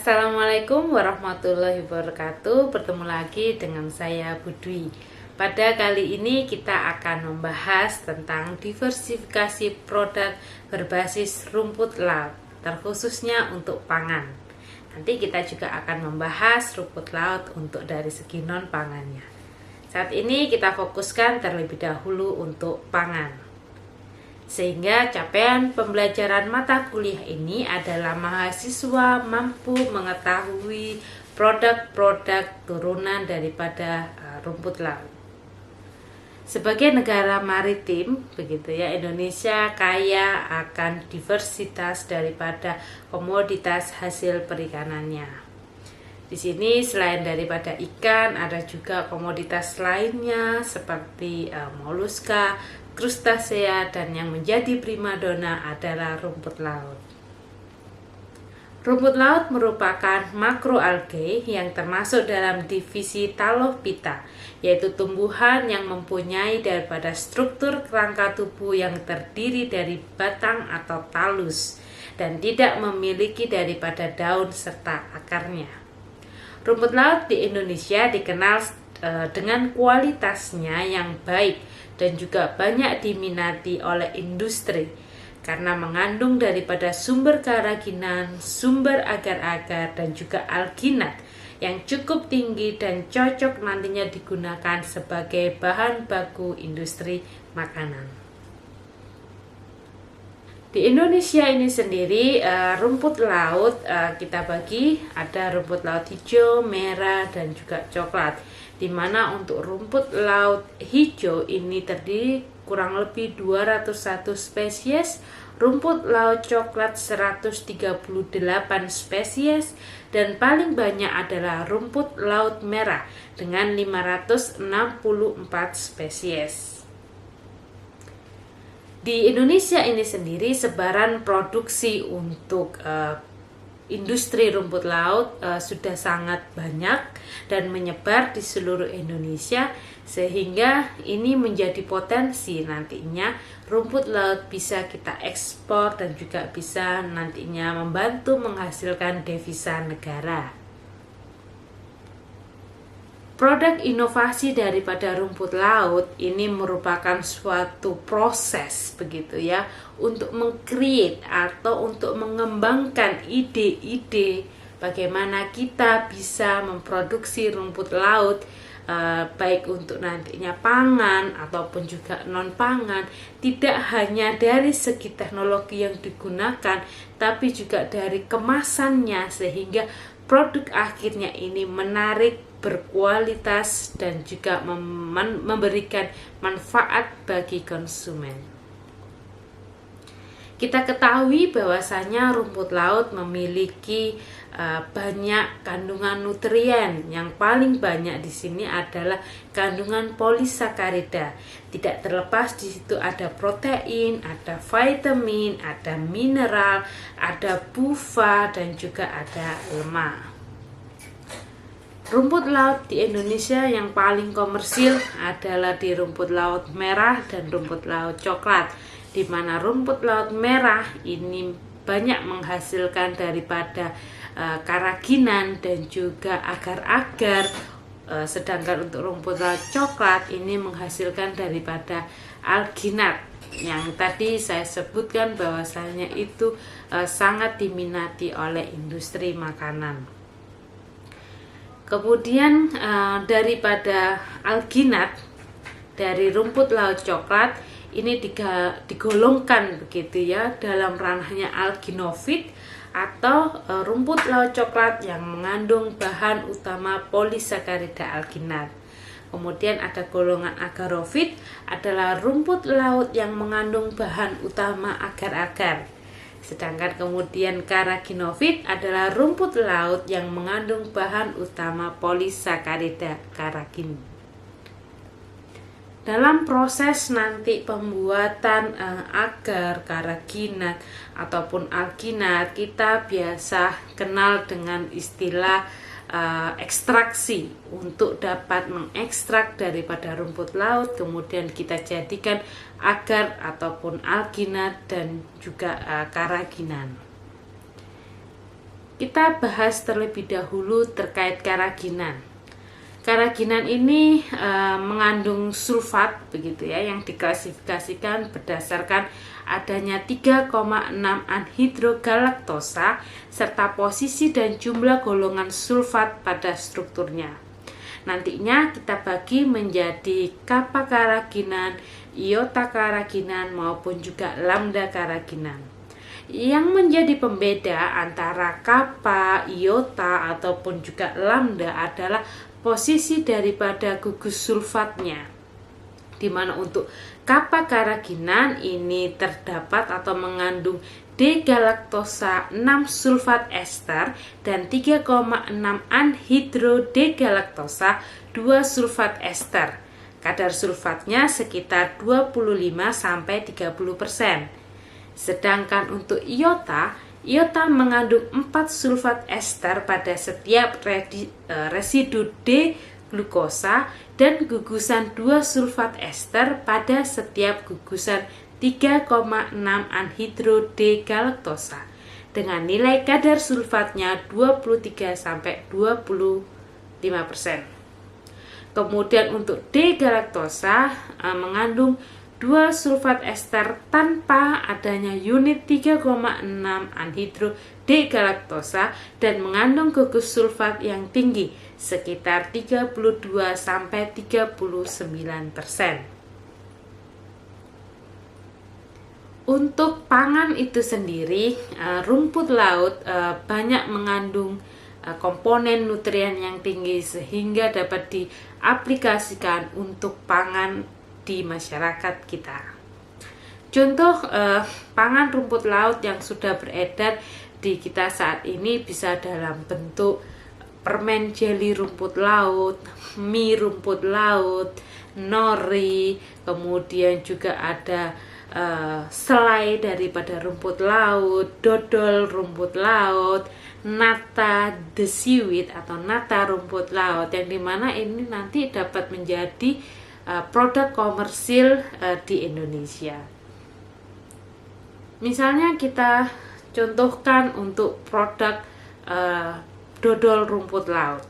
Assalamualaikum warahmatullahi wabarakatuh. Bertemu lagi dengan saya Budwi. Pada kali ini kita akan membahas tentang diversifikasi produk berbasis rumput laut, terkhususnya untuk pangan. Nanti kita juga akan membahas rumput laut untuk dari segi non pangannya. Saat ini kita fokuskan terlebih dahulu untuk pangan. Sehingga capaian pembelajaran mata kuliah ini adalah mahasiswa mampu mengetahui produk-produk turunan daripada rumput laut. Sebagai negara maritim, begitu ya, Indonesia kaya akan diversitas daripada komoditas hasil perikanannya. Di sini selain daripada ikan, ada juga komoditas lainnya seperti moluska, krustasea, dan yang menjadi primadona adalah rumput laut. Rumput laut merupakan makroalgae yang termasuk dalam divisi Talophyta, yaitu tumbuhan yang mempunyai daripada struktur kerangka tubuh yang terdiri dari batang atau talus dan tidak memiliki daripada daun serta akarnya. Rumput laut di Indonesia dikenal dengan kualitasnya yang baik dan juga banyak diminati oleh industri karena mengandung daripada sumber karaginan, sumber agar-agar, dan juga alginat yang cukup tinggi dan cocok nantinya digunakan sebagai bahan baku industri makanan. Di Indonesia ini sendiri rumput laut kita bagi ada rumput laut hijau, merah, dan juga coklat. Di mana untuk rumput laut hijau ini terdiri kurang lebih 201 spesies, rumput laut coklat 138 spesies, dan paling banyak adalah rumput laut merah dengan 564 spesies. Di Indonesia ini sendiri sebaran produksi untuk industri rumput laut sudah sangat banyak dan menyebar di seluruh Indonesia, sehingga ini menjadi potensi nantinya rumput laut bisa kita ekspor dan juga bisa nantinya membantu menghasilkan devisa negara. Produk inovasi daripada rumput laut ini merupakan suatu proses begitu ya untuk meng-create atau untuk mengembangkan ide-ide bagaimana kita bisa memproduksi rumput laut baik untuk nantinya pangan ataupun juga non pangan, tidak hanya dari segi teknologi yang digunakan tapi juga dari kemasannya sehingga produk akhirnya ini menarik, berkualitas, dan juga memberikan manfaat bagi konsumen. Kita ketahui bahwasanya rumput laut memiliki banyak kandungan nutrien. Yang paling banyak di sini adalah kandungan polisakarida. Tidak terlepas di situ ada protein, ada vitamin, ada mineral, ada bufa, dan juga ada lemak. Rumput laut di Indonesia yang paling komersil adalah di rumput laut merah dan rumput laut coklat, di mana rumput laut merah ini banyak menghasilkan daripada karaginan dan juga agar-agar, sedangkan untuk rumput laut coklat ini menghasilkan daripada alginat yang tadi saya sebutkan bahwasanya itu sangat diminati oleh industri makanan. Kemudian daripada alginat dari rumput laut coklat ini digolongkan begitu ya dalam ranahnya alginofit atau rumput laut coklat yang mengandung bahan utama polisakarida alginat. Kemudian ada golongan agarofit adalah rumput laut yang mengandung bahan utama agar-agar. Sedangkan kemudian karaginofit adalah rumput laut yang mengandung bahan utama polisakarida karagin. Dalam proses nanti pembuatan agar, karaginat, ataupun alginat, kita biasa kenal dengan istilah ekstraksi untuk dapat mengekstrak daripada rumput laut, kemudian kita jadikan agar ataupun alginat dan juga karaginan. kita bahas terlebih dahulu terkait karaginan. Karaginan ini mengandung sulfat begitu ya, yang diklasifikasikan berdasarkan adanya 3,6 anhidrogalaktosa serta posisi dan jumlah golongan sulfat pada strukturnya. Nantinya kita bagi menjadi kappa karaginan, iota karaginan maupun juga lambda karaginan. Yang menjadi pembeda antara kappa, iota ataupun juga lambda adalah posisi daripada gugus sulfatnya, di mana untuk kappa karaginan ini terdapat atau mengandung D-galaktosa 6 sulfat ester dan 3,6 anhidro D-galaktosa 2 sulfat ester. Kadar sulfatnya sekitar 25-30%. Sedangkan untuk iota mengandung 4 sulfat ester pada setiap residu D glukosa dan gugusan 2 sulfat ester pada setiap gugusan 3,6 anhidro D-galaktosa dengan nilai kadar sulfatnya 23-25%. Kemudian untuk D-galaktosa mengandung 2 sulfat ester tanpa adanya unit 3,6 anhidro D-galaktosa dan mengandung gugus sulfat yang tinggi sekitar 32-39%. Untuk pangan itu sendiri, rumput laut banyak mengandung komponen nutrien yang tinggi sehingga dapat diaplikasikan untuk pangan di masyarakat kita. Contoh pangan rumput laut yang sudah beredar di kita saat ini bisa dalam bentuk permen jeli rumput laut, mie rumput laut, nori, kemudian juga ada selai daripada rumput laut, dodol rumput laut, nata the seaweed atau nata rumput laut, yang dimana ini nanti dapat menjadi produk komersil di Indonesia. Misalnya kita contohkan untuk produk dodol rumput laut.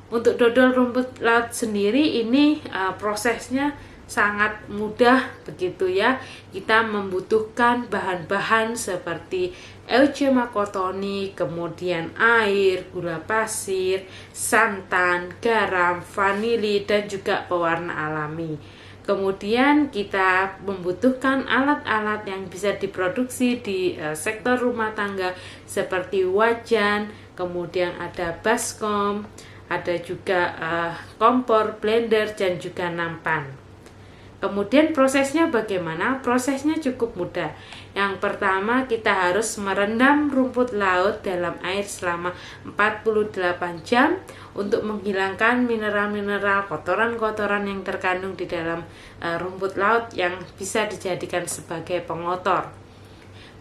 Untuk dodol rumput laut sendiri ini prosesnya sangat mudah begitu ya. Kita membutuhkan bahan-bahan seperti Eucema cottoni, kemudian air, gula pasir, santan, garam, vanili, dan juga pewarna alami. Kemudian kita membutuhkan alat-alat yang bisa diproduksi di sektor rumah tangga seperti wajan, kemudian ada baskom, ada juga kompor, blender, dan juga nampan. Kemudian prosesnya bagaimana? Prosesnya cukup mudah. Yang pertama, kita harus merendam rumput laut dalam air selama 48 jam untuk menghilangkan mineral-mineral, kotoran-kotoran yang terkandung di dalam rumput laut yang bisa dijadikan sebagai pengotor.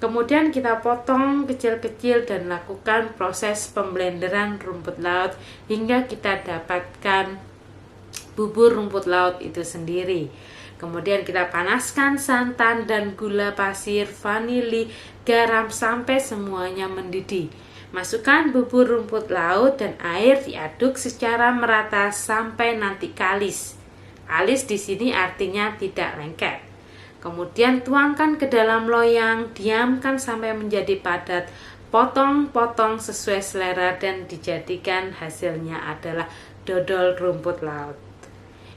Kemudian kita potong kecil-kecil dan lakukan proses pemblenderan rumput laut hingga kita dapatkan bubur rumput laut itu sendiri. Kemudian kita panaskan santan dan gula pasir, vanili, garam sampai semuanya mendidih. Masukkan bubur rumput laut dan air, diaduk secara merata sampai nanti kalis. Kalis di sini artinya tidak lengket. Kemudian tuangkan ke dalam loyang, diamkan sampai menjadi padat, potong-potong sesuai selera dan dijadikan hasilnya adalah dodol rumput laut.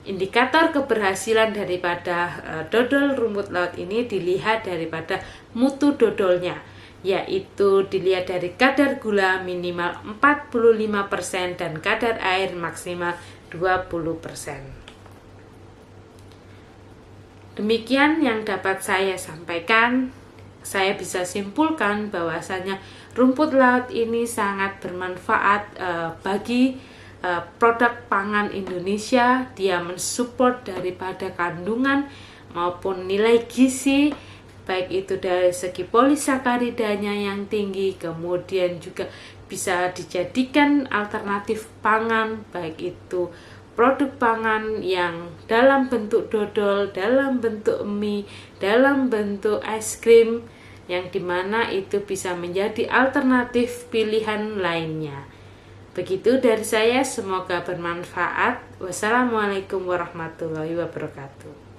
Indikator keberhasilan daripada dodol rumput laut ini dilihat daripada mutu dodolnya, yaitu dilihat dari kadar gula minimal 45% dan kadar air maksimal 20%. Demikian yang dapat saya sampaikan. Saya bisa simpulkan bahwasanya rumput laut ini sangat bermanfaat bagi produk pangan Indonesia. Dia mensupport daripada kandungan maupun nilai gizi, baik itu dari segi polisakaridanya yang tinggi, kemudian juga bisa dijadikan alternatif pangan, baik itu produk pangan yang dalam bentuk dodol, dalam bentuk mie, dalam bentuk es krim, yang dimana itu bisa menjadi alternatif pilihan lainnya. Begitu dari saya, semoga bermanfaat. Wassalamualaikum warahmatullahi wabarakatuh.